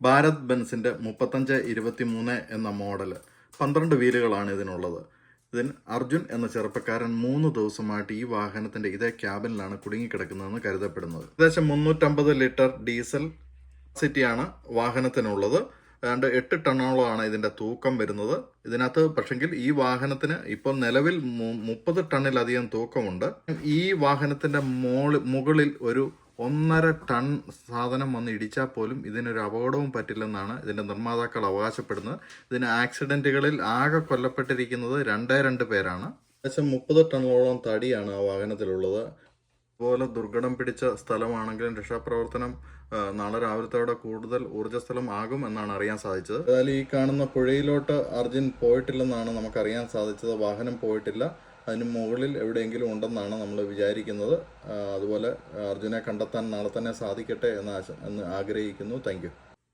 ഭാരത് ബെൻസിൻ്റെ 3523 എന്ന മോഡൽ 12 വീലുകളാണ് ഇതിനുള്ളത്. അർജുൻ എന്ന ചെറുപ്പക്കാരൻ 3 ദിവസമായിട്ട് ഈ വാഹനത്തിൻ്റെ ഇതേ ക്യാബിനിലാണ് കുടുങ്ങിക്കിടക്കുന്നതെന്ന് കരുതപ്പെടുന്നത്. ഏകദേശം 350 ലിറ്റർ ഡീസൽ കപ്പാസിറ്റിയാണ് വാഹനത്തിനുള്ളത്. ഏതാണ്ട് 8 ടണ്ണോളമാണ് ഇതിൻ്റെ തൂക്കം വരുന്നത്. ഇതിനകത്ത് പക്ഷെങ്കിൽ ഈ വാഹനത്തിന് ഇപ്പോൾ നിലവിൽ 30 ടണ്ണിലധികം തൂക്കമുണ്ട്. ഈ വാഹനത്തിൻ്റെ മുകളിൽ ഒരു 1.5 ടൺ സാധനം വന്ന് ഇടിച്ചാൽ പോലും ഇതിനൊരു അപകടവും പറ്റില്ലെന്നാണ് ഇതിൻ്റെ നിർമ്മാതാക്കൾ അവകാശപ്പെടുന്നത്. ഇതിന് ആക്സിഡൻറ്റുകളിൽ ആകെ കൊല്ലപ്പെട്ടിരിക്കുന്നത് 2 പേരാണ്. ഏകദേശം 30 ടണ്ണോളം തടിയാണ് ആ വാഹനത്തിലുള്ളത്. അതുപോലെ ദുർഘടം പിടിച്ച സ്ഥലമാണെങ്കിലും രക്ഷാപ്രവർത്തനം നാളെ രാവിലത്തോടെ കൂടുതൽ ഊർജ്ജസ്ഥലം ആകും എന്നാണ് അറിയാൻ സാധിച്ചത്. ഏതായാലും ഈ കാണുന്ന പുഴയിലോട്ട് അർജുൻ പോയിട്ടില്ലെന്നാണ് നമുക്കറിയാൻ സാധിച്ചത്. വാഹനം പോയിട്ടില്ല. അതിന് മുകളിൽ എവിടെയെങ്കിലും ഉണ്ടെന്നാണ് നമ്മൾ വിചാരിക്കുന്നത്. അതുപോലെ അർജുനെ കണ്ടെത്താൻ നാളെ തന്നെ സാധിക്കട്ടെ എന്ന് ആഗ്രഹിക്കുന്നു. Thank you.